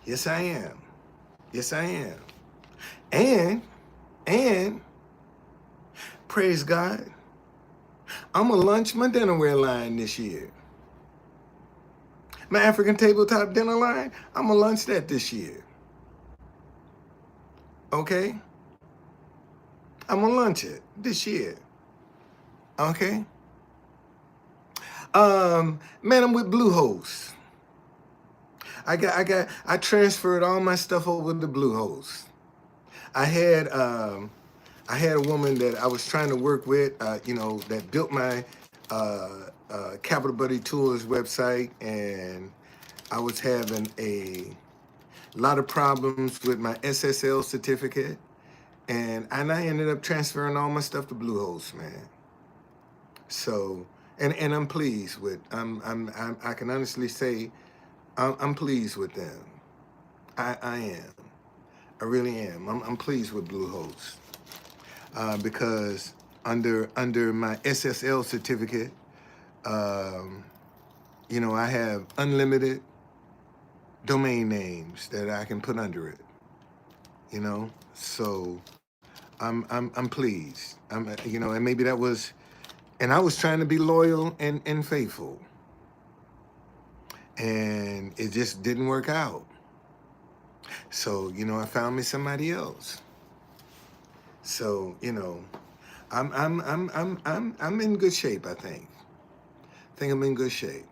Yes, I am. Yes, I am. And praise God, I'm gonna launch my dinnerware line this year. My African tabletop dinner line, I'm gonna launch that this year. Okay? I'm gonna launch it this year. Okay? Man, I'm with Bluehost. I transferred all my stuff over to Bluehost. I had a woman that I was trying to work with, that built my Capital Buddy Tours website, and I was having a lot of problems with my SSL certificate, and I ended up transferring all my stuff to Bluehost, man. So, and I'm pleased with. I can honestly say, I'm pleased with them. I am. I really am. I'm pleased with Bluehost because under my SSL certificate, I have unlimited domain names that I can put under it. So I'm pleased. And maybe that was And I was trying to be loyal and faithful. And it just didn't work out. So, I found me somebody else. So, I'm in good shape, I think. I think I'm in good shape.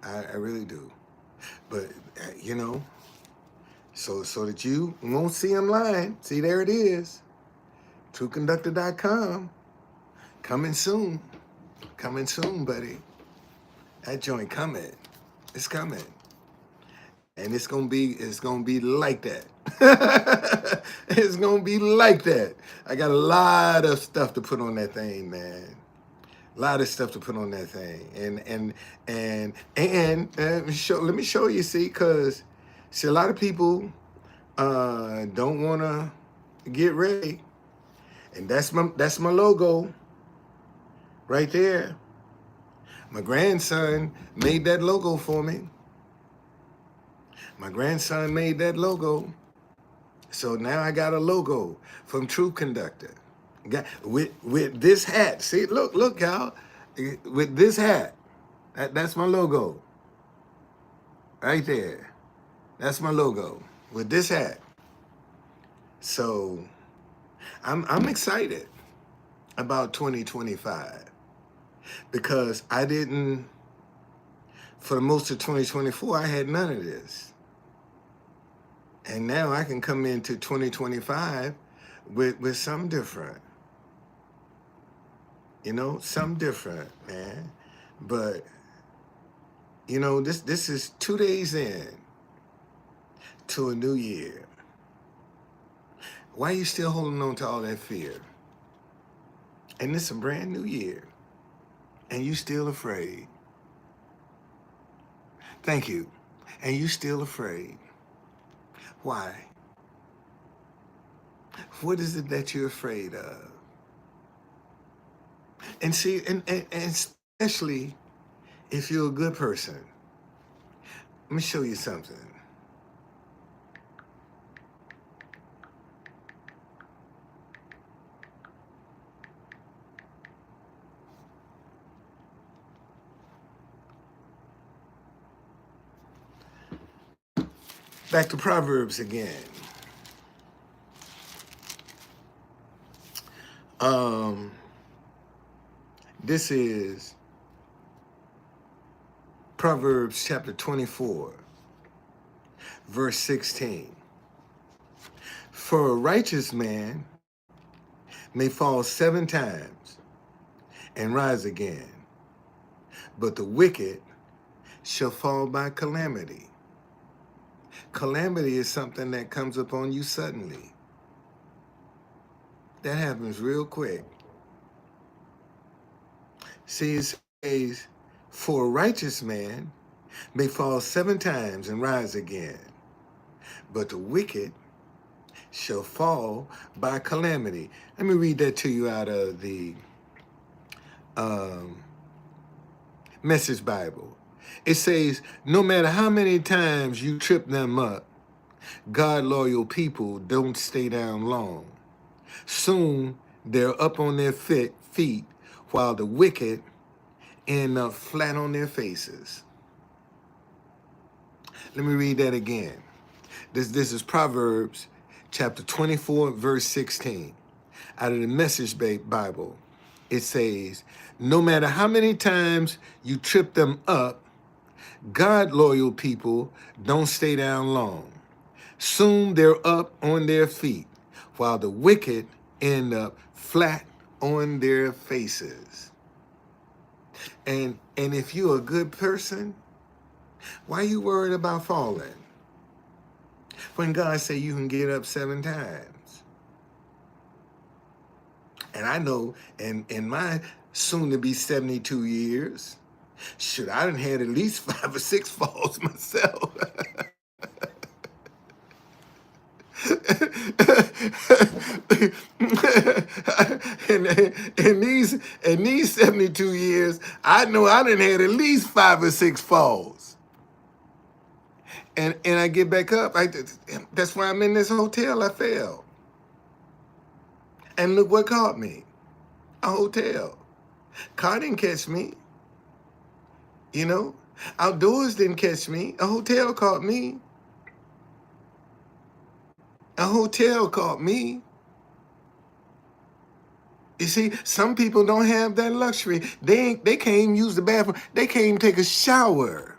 I really do. But so that you won't see I'm lying. See, there it is. Truthconductor.com. Coming soon. Coming soon, buddy. That joint coming. It's coming. And it's gonna be like that. It's gonna be like that. I got a lot of stuff to put on that thing, man. A lot of stuff to put on that thing. Let me show you, see, because see, a lot of people don't wanna get ready. And that's my logo right there. My grandson made that logo for me. My grandson made that logo. So now I got a logo from Truth Conductor. With this hat. See, look, y'all. With this hat. That's my logo. Right there. That's my logo. With this hat. So I'm excited about 2025. Because I didn't, for most of 2024, I had none of this. And now I can come into 2025 with something different. Something different, man. But, this is 2 days in to a new year. Why are you still holding on to all that fear? And it's a brand new year. And you still afraid. Thank you. And you still afraid. Why? What is it that you're afraid of? And see, and especially if you're a good person. Let me show you something. Back to Proverbs again. This is Proverbs chapter 24, verse 16. For a righteous man may fall 7 times and rise again, but the wicked shall fall by calamity. Calamity is something that comes upon you suddenly. That happens real quick. See, it says, for a righteous man may fall 7 times and rise again, but the wicked shall fall by calamity. Let me read that to you out of the Message Bible. It says, no matter how many times you trip them up, God loyal people don't stay down long. Soon they're up on their feet while the wicked end up flat on their faces. Let me read that again. This is Proverbs chapter 24, verse 16. Out of the Message Bible, it says, no matter how many times you trip them up, God loyal people don't stay down long. Soon they're up on their feet, while the wicked end up flat on their faces. And if you're a good person, why are you worried about falling? When God said you can get up 7 times. And I know in my soon-to-be 72 years, shoot, I done had at least 5 or 6 falls myself. in these 72 years, I know I done had at least 5 or 6 falls. And I get back up. That's why I'm in this hotel. I fell. And look what caught me. A hotel. Car didn't catch me. You know, outdoors didn't catch me. A hotel caught me. A hotel caught me. You see, some people don't have that luxury. They can't even use the bathroom. They can't even take a shower.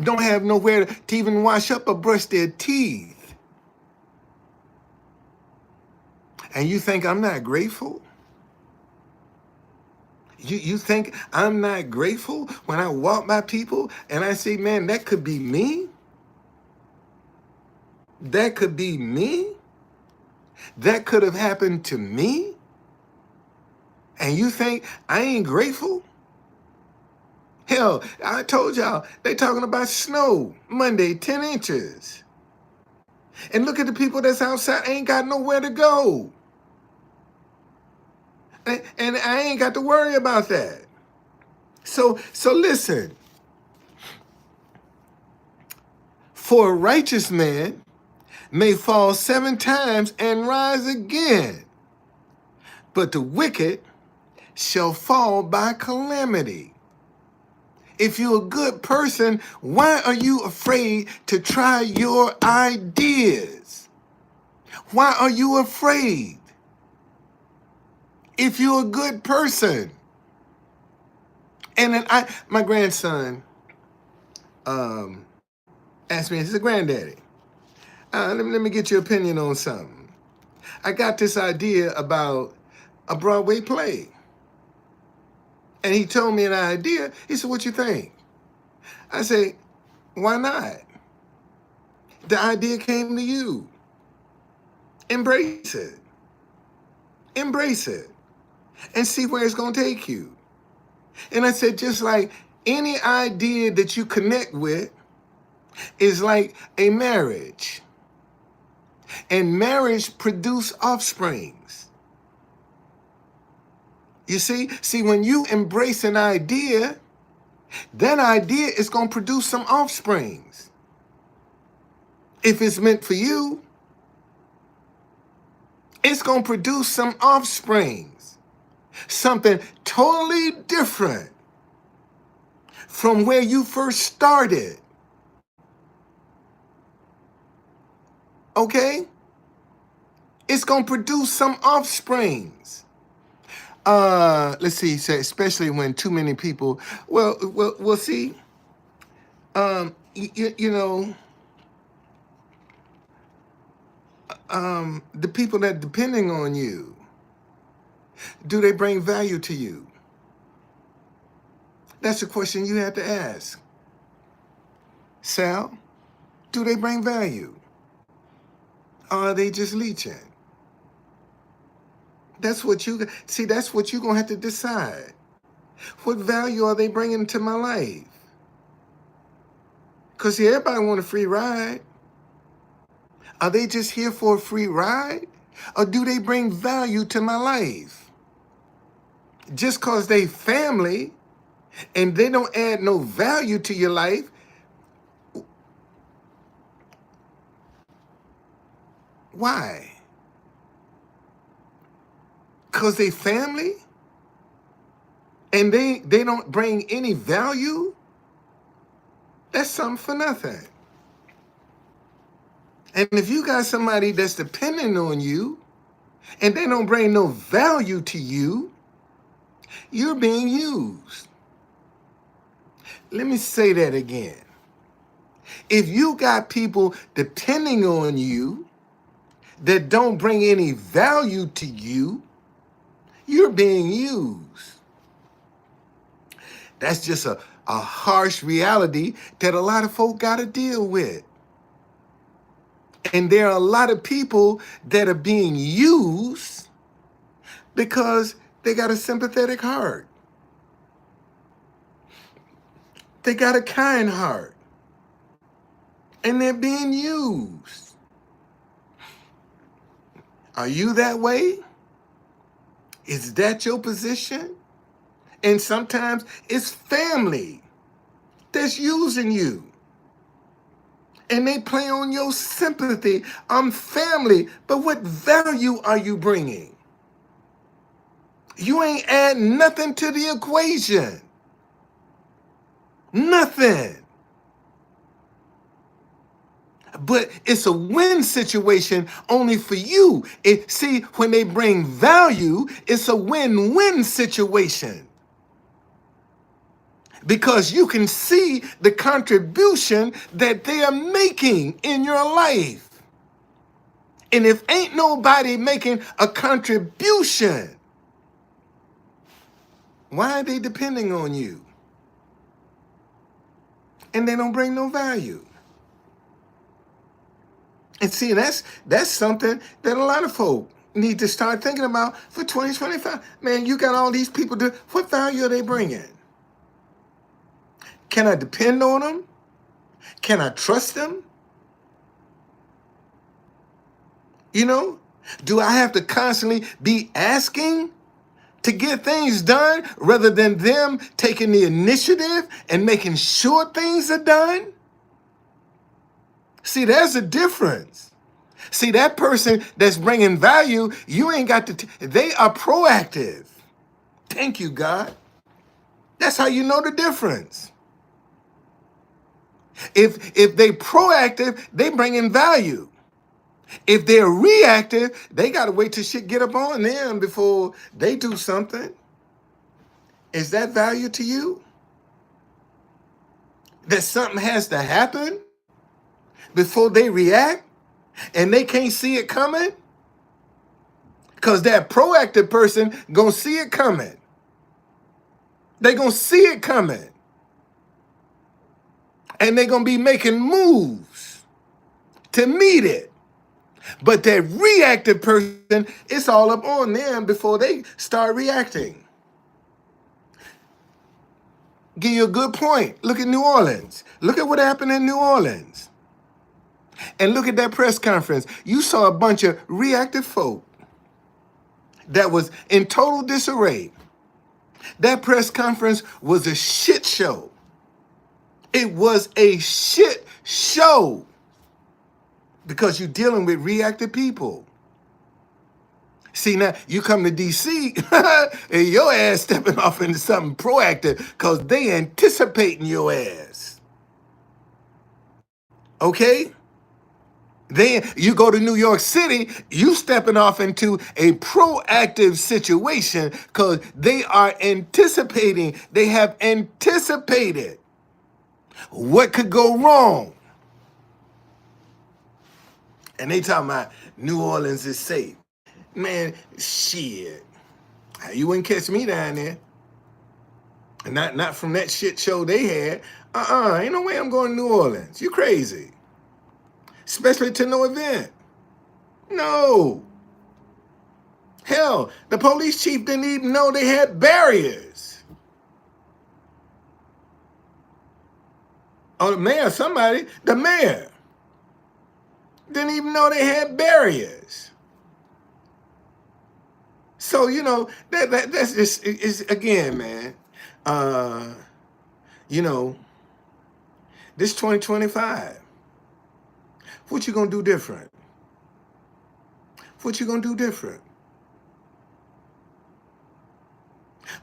Don't have nowhere to even wash up or brush their teeth. And you think I'm not grateful? You think I'm not grateful when I walk by people and I say, man, that could be me? That could be me? That could have happened to me? And you think I ain't grateful? Hell, I told y'all, they talking about snow Monday, 10 inches. And look at the people that's outside, ain't got nowhere to go. And I ain't got to worry about that. So listen, for a righteous man may fall 7 times and rise again, but the wicked shall fall by calamity. If you're a good person, why are you afraid to try your ideas? Why are you afraid? If you're a good person. And then my grandson asked me, he said, Granddaddy, let me get your opinion on something. I got this idea about a Broadway play. And he told me an idea. He said, what you think? I said, why not? The idea came to you. Embrace it. Embrace it. And see where it's going to take you. And I said, just like any idea that you connect with is like a marriage. And marriage produce offsprings. You see, when you embrace an idea, that idea is going to produce some offsprings. If it's meant for you, it's going to produce some offsprings. Something totally different from where you first started. Okay? It's going to produce some offsprings. Let's see, especially when too many people, we'll see, you know, the people that are depending on you, do they bring value to you? That's a question you have to ask. Sal, do they bring value? Or are they just leeching? That's what you're going to have to decide. What value are they bringing to my life? Because everybody want a free ride. Are they just here for a free ride? Or do they bring value to my life? Just because they family and they don't add no value to your life, why? Because they family and they don't bring any value? That's something for nothing. And if you got somebody that's dependent on you and they don't bring no value to you, you're being used. Let me say that again. If you got people depending on you that don't bring any value to you, you're being used. That's just a harsh reality that a lot of folk got to deal with. And there are a lot of people that are being used because they got a sympathetic heart. They got a kind heart. And they're being used. Are you that way? Is that your position? And sometimes it's family that's using you. And they play on your sympathy. I'm family, but what value are you bringing? You ain't adding nothing to the equation. Nothing. But it's a win situation only for you. See, when they bring value, it's a win-win situation. Because you can see the contribution that they are making in your life. And if ain't nobody making a contribution, why are they depending on you? And they don't bring no value. And see, that's something that a lot of folk need to start thinking about for 2025. Man, you got all these people, what value are they bringing? Can I depend on them? Can I trust them? You know, do I have to constantly be asking to get things done rather than them taking the initiative and making sure things are done? See, there's a difference. See, that person that's bringing value, you ain't got to, they are proactive. Thank you, God. That's how you know the difference. If they proactive, they bring in value. If they're reactive, they got to wait till shit get up on them before they do something. Is that value to you? That something has to happen before they react and they can't see it coming? Because that proactive person gonna see it coming. They gonna see it coming. And they gonna be making moves to meet it. But that reactive person, it's all up on them before they start reacting. Give you a good point. Look at New Orleans. Look at what happened in New Orleans. And look at that press conference. You saw a bunch of reactive folk that was in total disarray. That press conference was a shit show. It was a shit show because you're dealing with reactive people. See, now you come to DC and your ass stepping off into something proactive because they anticipating your ass. Okay? Then you go to New York City, you stepping off into a proactive situation because they are anticipating, they have anticipated what could go wrong. And they talking about New Orleans is safe. Man, shit. You wouldn't catch me down there. Not from that shit show they had. Ain't no way I'm going to New Orleans. You crazy. Especially to no event. No. Hell, the police chief didn't even know they had barriers. Oh, the mayor, the mayor didn't even know they had barriers. So, you know, that's just, it's again, man, you know, this 2025, what you gonna do different? What you gonna do different?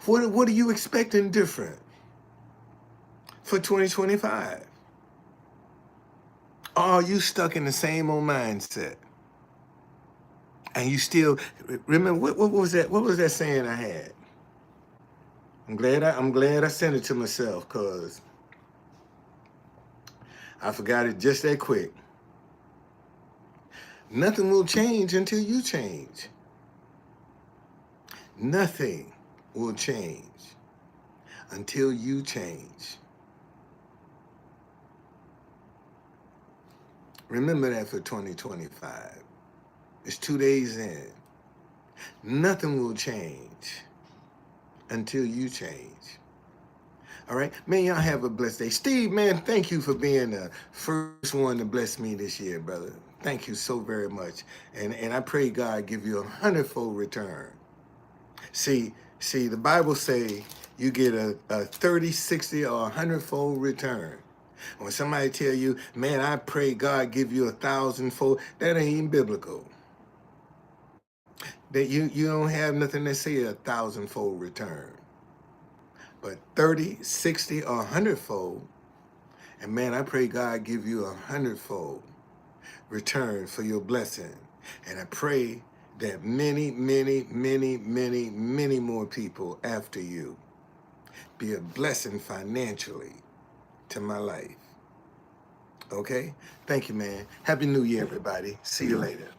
What are you expecting different for 2025? Or are you stuck in the same old mindset? And you still remember what was that? What was that saying I had? I'm glad I sent it to myself because I forgot it just that quick. Nothing will change until you change. Nothing will change until you change. Remember that for 2025. It's 2 days in. Nothing will change until you change. All right? Man, y'all have a blessed day. Steve, man, thank you for being the first one to bless me this year, brother. Thank you so very much. And I pray God give you 100-fold return. See, the Bible say you get a 30, 60, or 100-fold return. When somebody tell you, man, I pray God give you 1,000-fold, that ain't even biblical. that you don't have nothing to say a thousandfold return, but 30, 60, or 100-fold. And man, I pray God give you 100-fold return for your blessing. And I pray that many, many, many, many, many more people after you be a blessing financially to my life. Okay? Thank you, man. Happy New Year, everybody. See you later.